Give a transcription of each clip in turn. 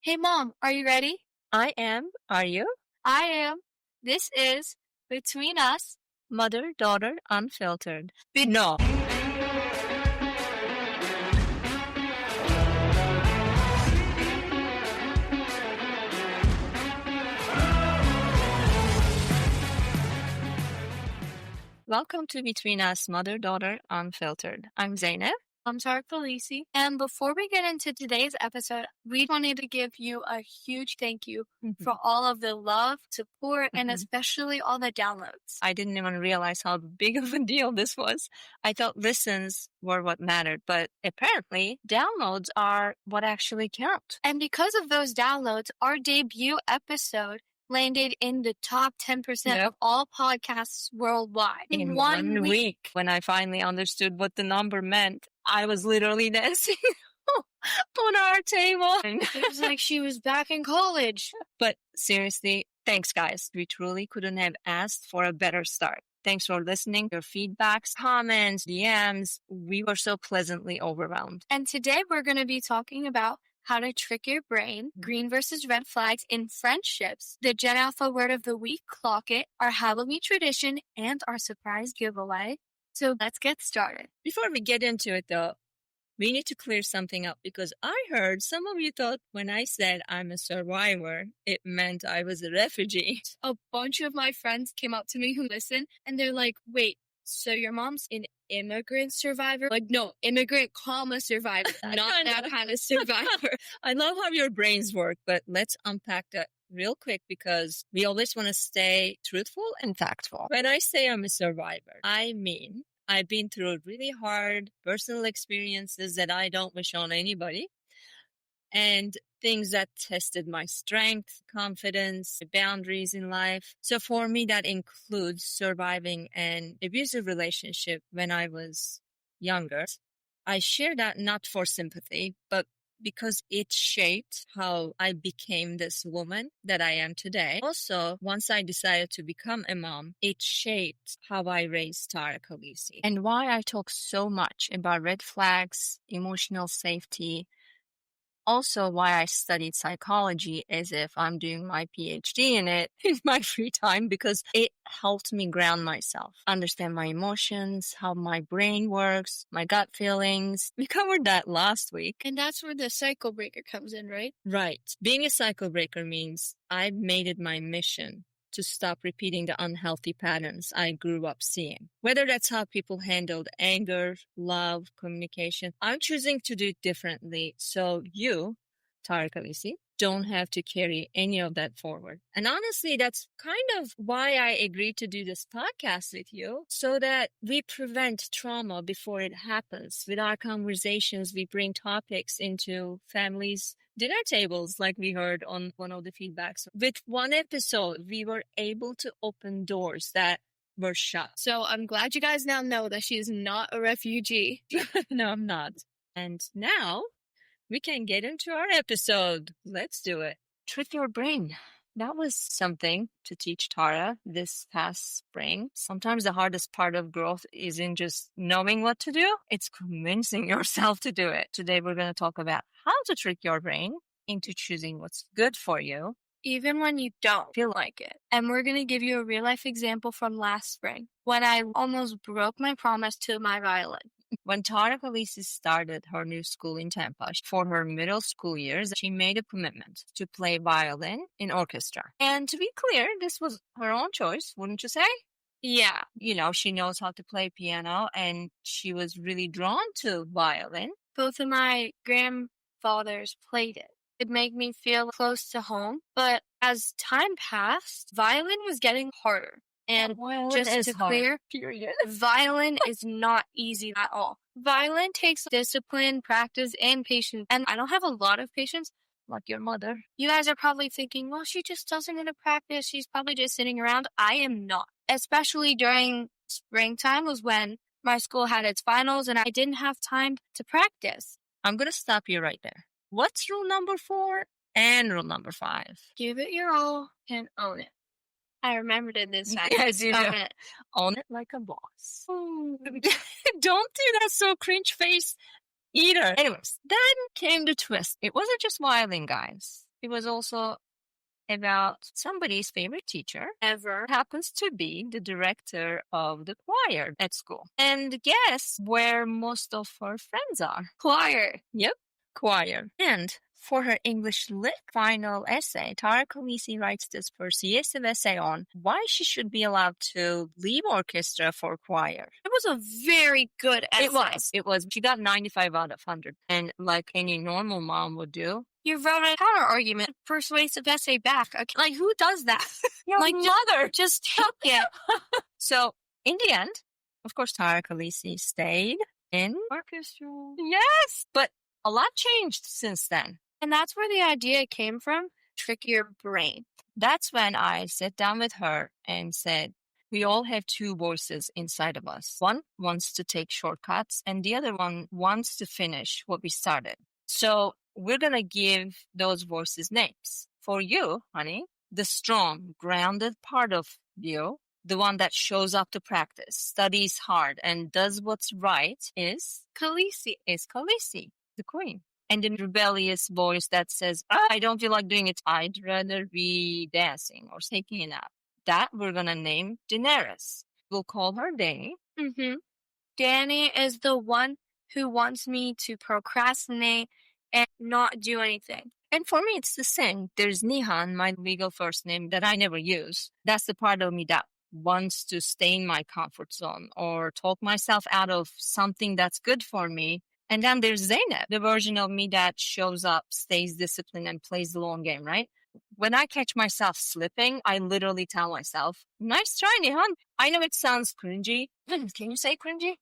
Hey mom, are you ready? I am. Are you? I am. This is Between Us. Mother, daughter, unfiltered. No. Welcome to Between Us, Mother, Daughter, Unfiltered. I'm Zeynep. I'm Tara Khaleesi. And before we get into today's episode, we wanted to give you a huge thank you for all of the love, support, and especially all the downloads. I didn't even realize how big of a deal this was. I thought listens were what mattered, but apparently downloads are what actually count. And because of those downloads, our debut episode landed in the top 10% of all podcasts worldwide. In 1 week. When I finally understood what the number meant, I was literally dancing on our table. It was like she was back in college. But seriously, thanks guys. We truly couldn't have asked for a better start. Thanks for listening, your feedbacks, comments, DMs. We were so pleasantly overwhelmed. And today we're going to be talking about how to trick your brain, green versus red flags in friendships, the Gen Alpha word of the week, clock it, our Halloween tradition, and our surprise giveaway. So let's get started. Before we get into it though, we need to clear something up because I heard some of you thought when I said I'm a survivor, it meant I was a refugee. A bunch of my friends came up to me who listen and they're like, wait, so your mom's an immigrant survivor? Like, no, immigrant, survivor, not that kind of survivor. I love how your brains work, but let's unpack that real quick because we always want to stay truthful and factful. When I say I'm a survivor, I mean I've been through really hard personal experiences that I don't wish on anybody, and things that tested my strength, confidence, boundaries in life. So for me, that includes surviving an abusive relationship when I was younger. I share that not for sympathy, but because it shaped how I became this woman that I am today. Also, once I decided to become a mom, it shaped how I raised Tara Khaleesi and why I talk so much about red flags, emotional safety. Also, why I studied psychology as if I'm doing my PhD in it in my free time because it helped me ground myself, understand my emotions, how my brain works, my gut feelings. We covered that last week. And that's where the cycle breaker comes in, right? Right. Being a cycle breaker means I've made it my mission to stop repeating the unhealthy patterns I grew up seeing. Whether that's how people handled anger, love, communication, I'm choosing to do it differently so you, Tara Khaleesi, don't have to carry any of that forward. And honestly, that's kind of why I agreed to do this podcast with you, so that we prevent trauma before it happens. With our conversations, we bring topics into families' dinner tables, like we heard on one of the feedbacks. With one episode, we were able to open doors that were shut. So I'm glad you guys now know that she is not a refugee. No, I'm not. And now we can get into our episode. Let's do it. Trick your brain. That was something to teach Tara this past spring. Sometimes the hardest part of growth isn't just knowing what to do, it's convincing yourself to do it. Today we're going to talk about how to trick your brain into choosing what's good for you, even when you don't feel like it. And we're going to give you a real life example from last spring when I almost broke my promise to my violin. When Tara Khaleesi started her new school in Tampa for her middle school years, she made a commitment to play violin in orchestra. And to be clear, this was her own choice, wouldn't you say? Yeah. You know, she knows how to play piano and she was really drawn to violin. Both of my grandfathers played it. It made me feel close to home. But as time passed, violin was getting harder. And just to clear, violin is not easy at all. Violin takes discipline, practice, and patience. And I don't have a lot of patience, like your mother. You guys are probably thinking, well, she just doesn't want to practice. She's probably just sitting around. I am not. Especially during springtime was when my school had its finals and I didn't have time to practice. I'm going to stop you right there. What's rule number 4 and rule number 5? Give it your all and own it. I remembered it this time. Yes, you know. Own it like a boss. Don't do that so cringe face either. Anyways, then came the twist. It wasn't just violin, guys. It was also about somebody's favorite teacher ever happens to be the director of the choir at school. And guess where most of her friends are? Choir. Yep, choir. And for her English Lit final essay, Tara Khaleesi writes this persuasive essay on why she should be allowed to leave orchestra for choir. It was a very good essay. It was. She got 95 out of 100. And like any normal mom would do, you wrote a counter argument, persuasive essay back. Okay. Like, who does that? Your like, mother. Just take it. So, in the end, of course, Tara Khaleesi stayed in orchestra. Yes, but a lot changed since then. And that's where the idea came from, trick your brain. That's when I sat down with her and said, we all have two voices inside of us. One wants to take shortcuts and the other one wants to finish what we started. So we're going to give those voices names. For you, honey, the strong, grounded part of you, the one that shows up to practice, studies hard, and does what's right is Khaleesi. The queen. And the rebellious voice that says, I don't feel like doing it. I'd rather be dancing or taking a nap. That we're going to name Daenerys. We'll call her Dany. Mm-hmm. Dany is the one who wants me to procrastinate and not do anything. And for me, it's the same. There's Nihan, my legal first name that I never use. That's the part of me that wants to stay in my comfort zone or talk myself out of something that's good for me. And then there's Zeynep, the version of me that shows up, stays disciplined, and plays the long game, right? When I catch myself slipping, I literally tell myself, nice try, Nihan. I know it sounds cringy. Can you say cringy?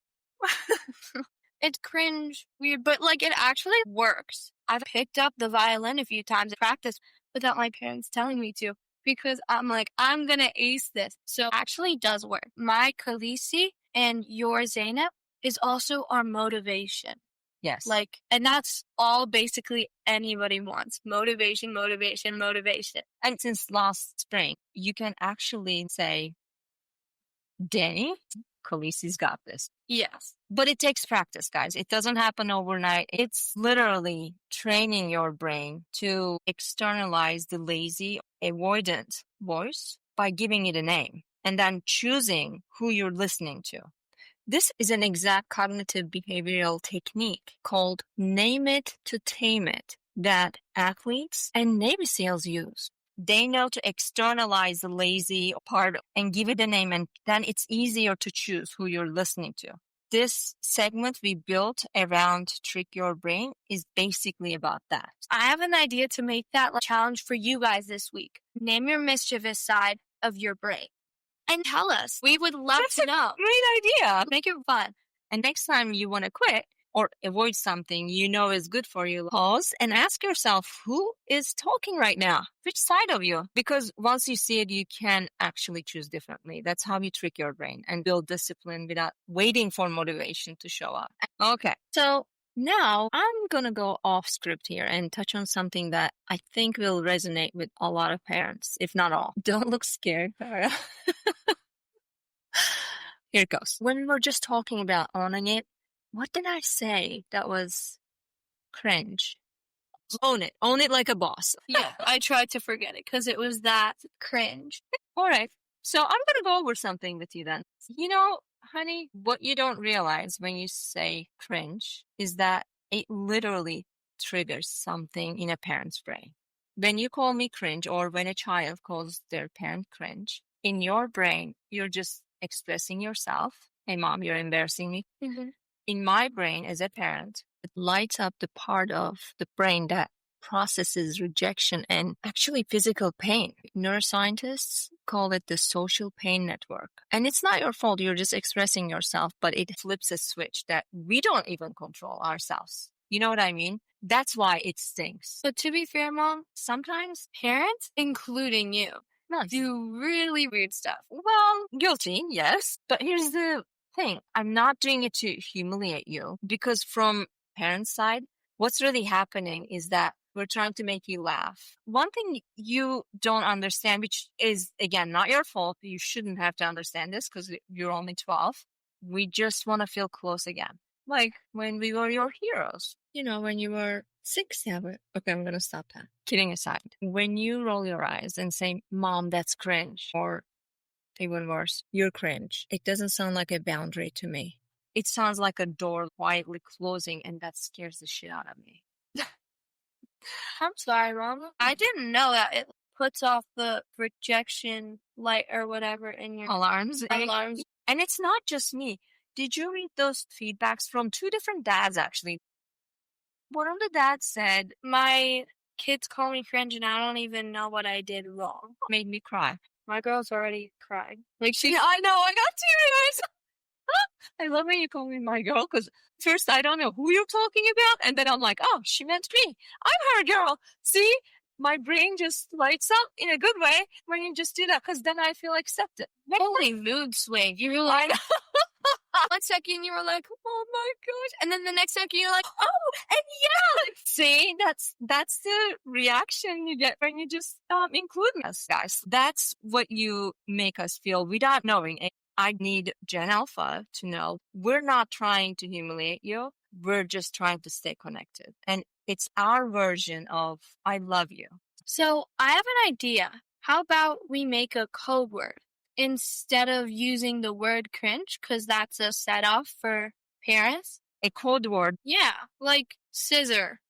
It's cringe, weird, but like it actually works. I've picked up the violin a few times in practice without my parents telling me to because I'm like, I'm going to ace this. So it actually does work. My Khaleesi and your Zeynep is also our motivation. Yes. Like, and that's all basically anybody wants. Motivation, motivation, motivation. And since last spring, you can actually say, Dany, Khaleesi's got this. Yes. But it takes practice, guys. It doesn't happen overnight. It's literally training your brain to externalize the lazy, avoidant voice by giving it a name and then choosing who you're listening to. This is an exact cognitive behavioral technique called name it to tame it that athletes and Navy SEALs use. They know to externalize the lazy part and give it a name, and then it's easier to choose who you're listening to. This segment we built around Trick Your Brain is basically about that. I have an idea to make that challenge for you guys this week. Name your mischievous side of your brain. And tell us. We would love to know. Great idea. Make it fun. And next time you want to quit or avoid something you know is good for you, pause and ask yourself, who is talking right now? Which side of you? Because once you see it, you can actually choose differently. That's how you trick your brain and build discipline without waiting for motivation to show up. Okay. So now I'm going to go off script here and touch on something that I think will resonate with a lot of parents, if not all. Don't look scared, Tara. Here it goes. When we were just talking about owning it, what did I say that was cringe? Own it. Own it like a boss. Yeah, I tried to forget it because it was that cringe. All right. So I'm going to go over something with you then. You know, honey, what you don't realize when you say cringe is that it literally triggers something in a parent's brain. When you call me cringe or when a child calls their parent cringe, in your brain, you're just expressing yourself. Hey, mom, you're embarrassing me. Mm-hmm. In my brain as a parent, it lights up the part of the brain that processes rejection and actually physical pain. Neuroscientists call it the social pain network. And it's not your fault. You're just expressing yourself, but it flips a switch that we don't even control ourselves. You know what I mean? That's why it stings. But to be fair, Mom, sometimes parents, including you, do really weird stuff. Well, guilty, yes. But here's the thing. I'm not doing it to humiliate you because from parents' side, what's really happening is that we're trying to make you laugh. One thing you don't understand, which is, again, not your fault. You shouldn't have to understand this because you're only 12. We just want to feel close again. Like when we were your heroes. You know, when you were 6, 7. Okay, I'm going to stop that. Kidding aside. When you roll your eyes and say, Mom, that's cringe, or even worse, you're cringe, it doesn't sound like a boundary to me. It sounds like a door quietly closing, and that scares the shit out of me. I'm sorry, Mom. I didn't know that it puts off the projection light or whatever in your alarms. And it's not just me. Did you read those feedbacks from 2 different dads, actually? One of the dads said, my kids call me cringe and I don't even know what I did wrong. Made me cry. My girl's already crying. Like I know, I got tears. I love when you call me my girl, because first I don't know who you're talking about, and then I'm like, oh, she meant me. I'm her girl. See? My brain just lights up in a good way when you just do that, because then I feel accepted. Holy mood swing. You were like, 1 second you were like, oh my gosh. And then the next second you're like, oh, and yeah. See, that's the reaction you get when you just include us, guys. That's what you make us feel without knowing. I need Gen Alpha to know we're not trying to humiliate you. We're just trying to stay connected. And it's our version of I love you. So I have an idea. How about we make a code word instead of using the word cringe, because that's a set off for parents? A code word? Yeah, like scissor.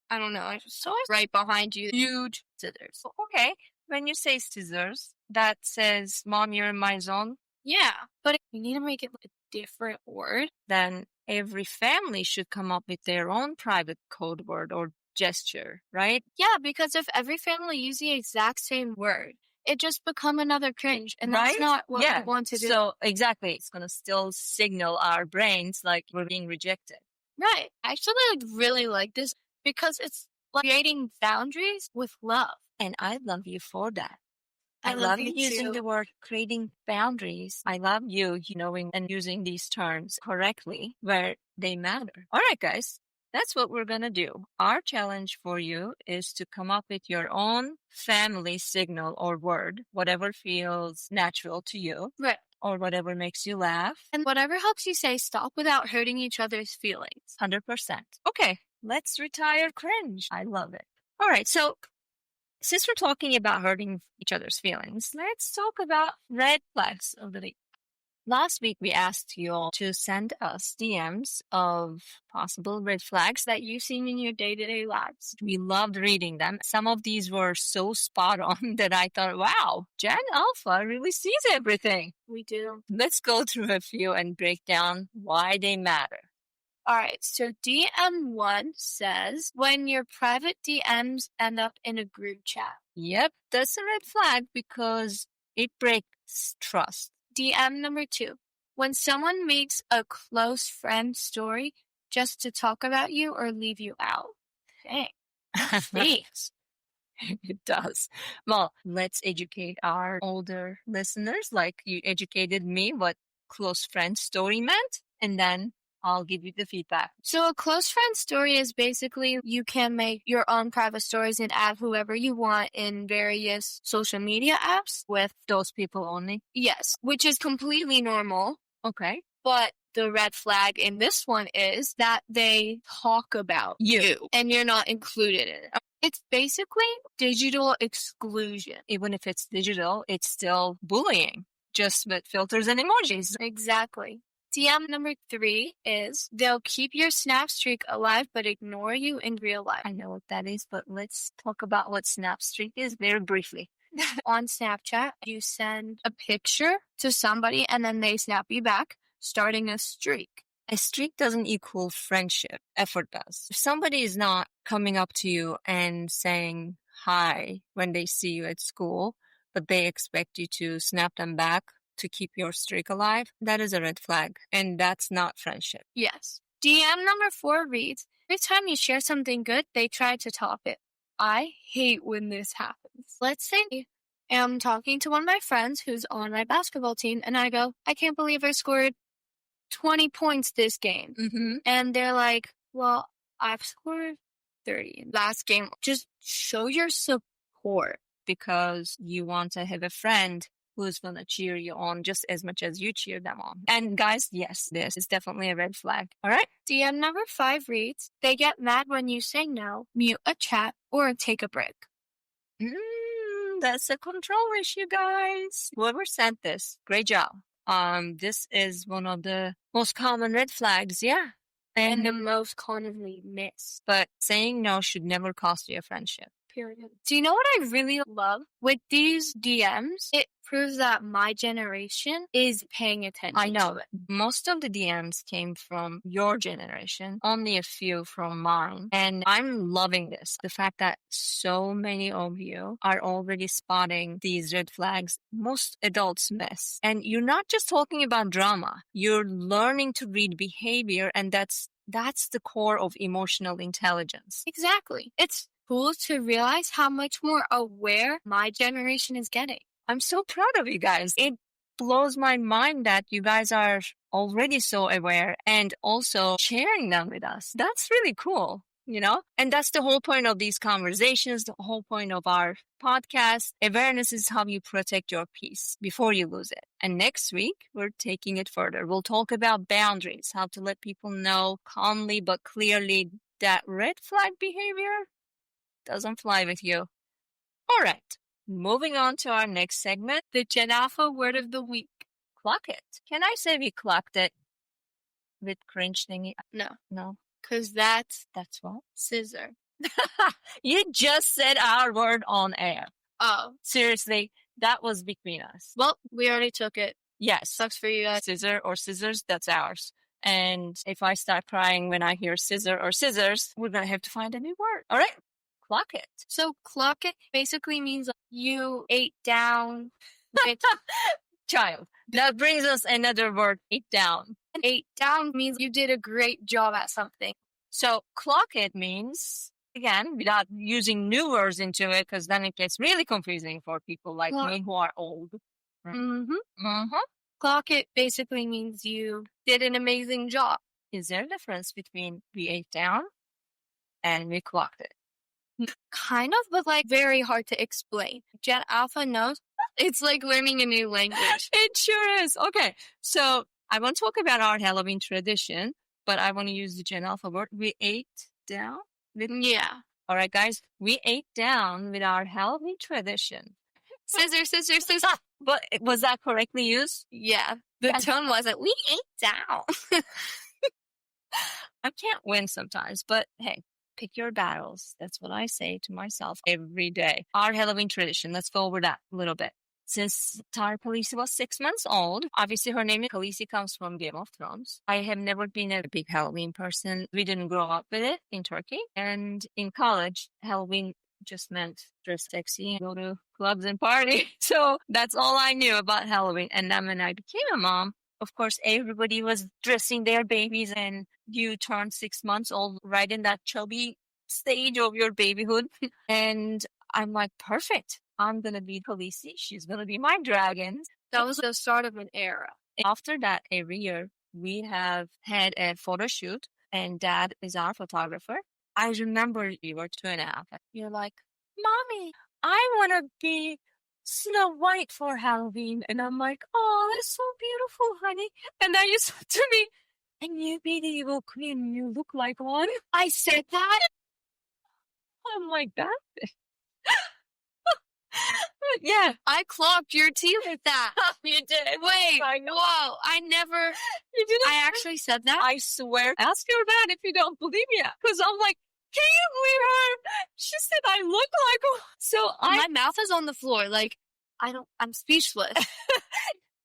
I don't know. I just saw it right behind you. Huge scissors. Okay. When you say scissors, that says, Mom, you're in my zone. Yeah, but we need to make it like a different word. Then every family should come up with their own private code word or gesture, right? Yeah, because if every family used the exact same word, it just become another cringe, and that's not what we want to do. So exactly, it's gonna still signal our brains like we're being rejected. Right. I actually really like this because it's like creating boundaries with love. And I love you for that. I love you using too. the word creating boundaries. I love you knowing and using these terms correctly where they matter. All right, guys. That's what we're going to do. Our challenge for you is to come up with your own family signal or word, whatever feels natural to you. Right. Or whatever makes you laugh. And whatever helps you say stop without hurting each other's feelings. 100%. Okay, let's retire cringe. I love it. All right, so since we're talking about hurting each other's feelings, let's talk about red flags of the week. Last week, we asked you all to send us DMs of possible red flags that you've seen in your day-to-day lives. We loved reading them. Some of these were so spot on that I thought, wow, Gen Alpha really sees everything. We do. Let's go through a few and break down why they matter. All right, so DM1 says, when your private DMs end up in a group chat. Yep, that's a red flag because it breaks trust. DM number 2, when someone makes a close friend story just to talk about you or leave you out. Thanks. It does. Well, let's educate our older listeners like you educated me what close friend story meant, and then I'll give you the feedback. So a close friend story is basically you can make your own private stories and add whoever you want in various social media apps with those people only. Yes, which is completely normal. Okay. But the red flag in this one is that they talk about you and you're not included in it. It's basically digital exclusion. Even if it's digital, it's still bullying, just with filters and emojis. Exactly. DM number 3 is they'll keep your snap streak alive but ignore you in real life. I know what that is, but let's talk about what snap streak is very briefly. On Snapchat, you send a picture to somebody and then they snap you back, starting a streak. A streak doesn't equal friendship. Effort does. If somebody is not coming up to you and saying hi when they see you at school, but they expect you to snap them back to keep your streak alive, that is a red flag. And that's not friendship. Yes. DM number 4 reads, every time you share something good, they try to top it. I hate when this happens. Let's say I'm talking to one of my friends who's on my basketball team, and I go, I can't believe I scored 20 points this game. Mm-hmm. And they're like, well, I've scored 30 last game. Just show your support. Because you want to have a friend who's going to cheer you on just as much as you cheer them on. And guys, yes, this is definitely a red flag. All right? DM number 5 reads, they get mad when you say no, mute a chat, or take a break. That's a control issue, guys. Whoever sent this, great job. This is one of the most common red flags, yeah. And the most commonly missed. But saying no should never cost you a friendship. Period. Do you know what I really love? With these DMs, it proves that my generation is paying attention. I know. Most of the DMs came from your generation, only a few from mine. And I'm loving this. The fact that so many of you are already spotting these red flags most adults miss. And you're not just talking about drama. You're learning to read behavior, and that's the core of emotional intelligence. Exactly. It's cool to realize how much more aware my generation is getting. I'm so proud of you guys. It blows my mind that you guys are already so aware and also sharing them with us. That's really cool, you know? And that's the whole point of these conversations, the whole point of our podcast. Awareness is how you protect your peace before you lose it. And next week, we're taking it further. We'll talk about boundaries, how to let people know calmly but clearly that red flag behavior doesn't fly with you. All right. Moving on to our next segment, the Gen Alpha word of the week. Clock it. Can I say we clocked it with cringe thingy? No. Because that's what? scissor. You just said our word on air. Oh. Seriously, that was between us. Well, we already took it. Yes. Sucks for you guys. Scissor or scissors, that's ours. And if I start crying when I hear scissor or scissors, we're going to have to find a new word. All right. Clock it. So clock it basically means you ate down with child. That brings us another word, ate down. And ate down means you did a great job at something. So clock it means, again, without using new words into it, because then it gets really confusing for people like me who are old. Clock it basically means you did an amazing job. Is there a difference between we ate down and we clocked it? Kind of, but like very hard to explain. Gen Alpha knows. It's like learning a new language. It sure is. Okay, so I want to talk about our Halloween tradition, but I want to use the Gen Alpha word. We ate down? Yeah. All right, guys, we ate down with our Halloween tradition. Scissor. But was that correctly used? Yeah. The tone wasn't, we ate down. I can't win sometimes, but hey. Pick your battles. That's what I say to myself every day. Our Halloween tradition. Let's go over that a little bit. Since Tara Khaleesi was 6 months old, obviously her name Khaleesi comes from Game of Thrones. I have never been a big Halloween person. We didn't grow up with it in Turkey. And in college, Halloween just meant dress sexy and go to clubs and party. So that's all I knew about Halloween. And then when I became a mom, of course, everybody was dressing their babies, and you turned 6 months old right in that chubby stage of your babyhood. And I'm like, perfect. I'm going to be Khaleesi. She's going to be my dragon. That was the start of an era. After that, every year, we have had a photo shoot, and Dad is our photographer. I remember you were 2.5. You're like, Mommy, I want to be Snow White for Halloween. And I'm like, oh, that's so beautiful, honey. And then you said to me, and you be the evil queen, you look like one. I said that? I'm like, that? Yeah. I clocked your teeth with that. You did. Wait, whoa, I never. You didn't? I actually said that? I swear. Ask your dad if you don't believe me. Because I'm like, can you believe her? She said I look like one. So my mouth is on the floor. Like, I'm speechless.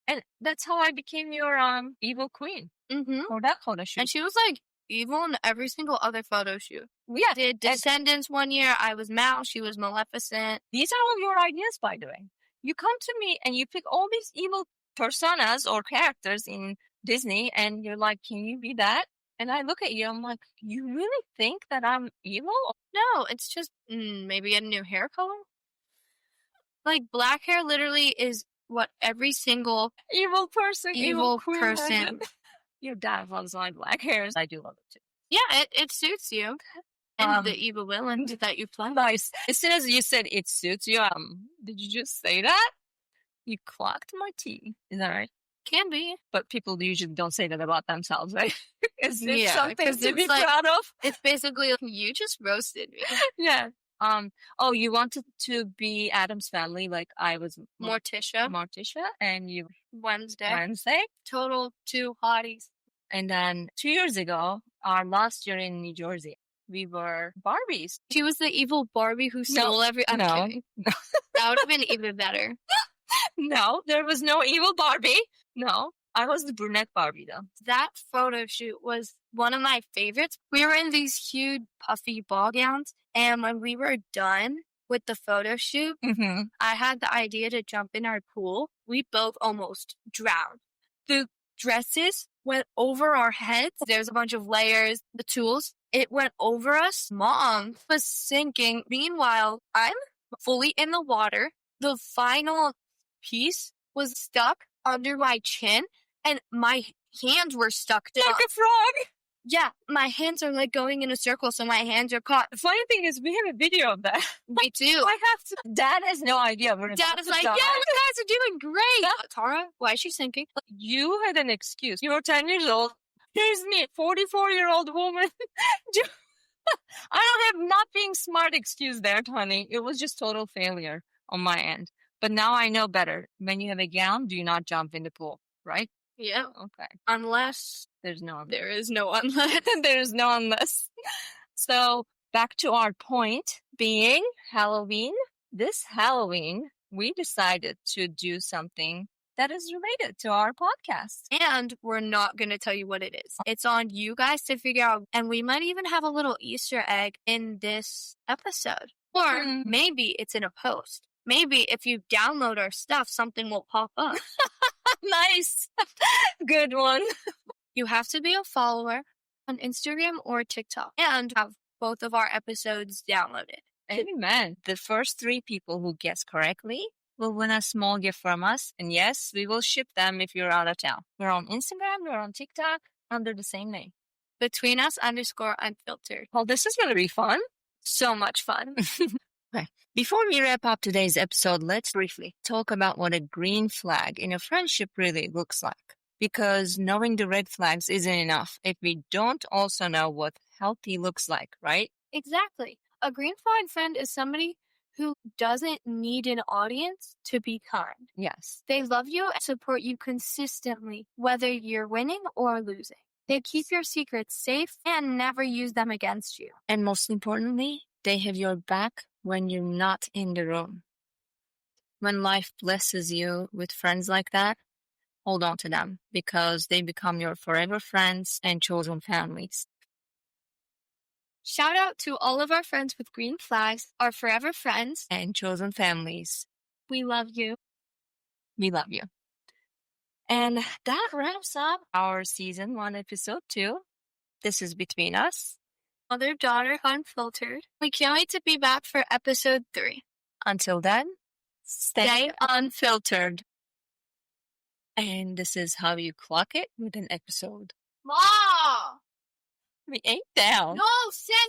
And that's how I became your evil queen. Mm-hmm. For that photo shoot. And she was like evil in every single other photo shoot. Yeah. Did Descendants one year. I was Mouse. She was Maleficent. These are all your ideas, by the way. You come to me and you pick all these evil personas or characters in Disney, and you're like, can you be that? And I look at you, I'm like, you really think that I'm evil? No, it's just maybe a new hair color. Like, black hair literally is what every single evil person. Your dad loves my black hairs. I do love it too. Yeah, it suits you. And the evil villain that you play. Nice. As soon as you said it suits you, did you just say that? You clocked my tea. Is that right? Can be. But people usually don't say that about themselves, right? Is it Yeah, something 'cause to it's be like- proud of? It's basically you just roasted me. Yeah. Oh, you wanted to be Adam's family, like I was Morticia, and you Wednesday. Total 2 hotties. And then 2 years ago, our last year in New Jersey, we were Barbies. She was the evil Barbie who stole I'm kidding. That would have been even better. No, there was no evil Barbie. No, I was the brunette Barbie though. That photo shoot was one of my favorites. We were in these huge puffy ball gowns, and when we were done with the photo shoot, I had the idea to jump in our pool. We both almost drowned. The dresses went over our heads. There's a bunch of layers, the tools. It went over us. Mom was sinking. Meanwhile, I'm fully in the water. The final piece was stuck under my chin, and my hands were stuck down. Like a frog. Yeah, my hands are like going in a circle, so my hands are caught. The funny thing is, we have a video of that. We do. I have to. Dad has no idea. Dad is like, yeah, you guys are doing great. Tara, why is she sinking? You had an excuse. You were 10 years old. Here's me, 44-year-old woman. I don't have not being smart excuse there, honey. It was just total failure on my end. But now I know better. When you have a gown, do not jump in the pool, right? Yeah. Okay. Unless there's no unless. There is no unless. There is no unless. So back to our point being Halloween. This Halloween, we decided to do something that is related to our podcast. And we're not going to tell you what it is. It's on you guys to figure out. And we might even have a little Easter egg in this episode. Or maybe it's in a post. Maybe if you download our stuff, something will pop up. Nice. Good one. You have to be a follower on Instagram or TikTok and have both of our episodes downloaded. Amen. The first 3 people who guess correctly will win a small gift from us. And yes, we will ship them if you're out of town. We're on Instagram, we're on TikTok under the same name. BetweenUs_Unfiltered. Well, this is going to be fun. So much fun. Okay. Before we wrap up today's episode, let's briefly talk about what a green flag in a friendship really looks like. Because knowing the red flags isn't enough if we don't also know what healthy looks like, right? Exactly. A green flag friend is somebody who doesn't need an audience to be kind. Yes. They love you and support you consistently, whether you're winning or losing. They keep your secrets safe and never use them against you. And most importantly, they have your back when you're not in the room. When life blesses you with friends like that, hold on to them because they become your forever friends and chosen families. Shout out to all of our friends with green flags, our forever friends, and chosen families. We love you. We love you. And that wraps up our season 1, episode 2. This is Between Us. Mother-daughter unfiltered. We can't wait to be back for episode 3. Until then, stay unfiltered. And this is how you clock it with an episode. Ma! We ain't down. No, scissor!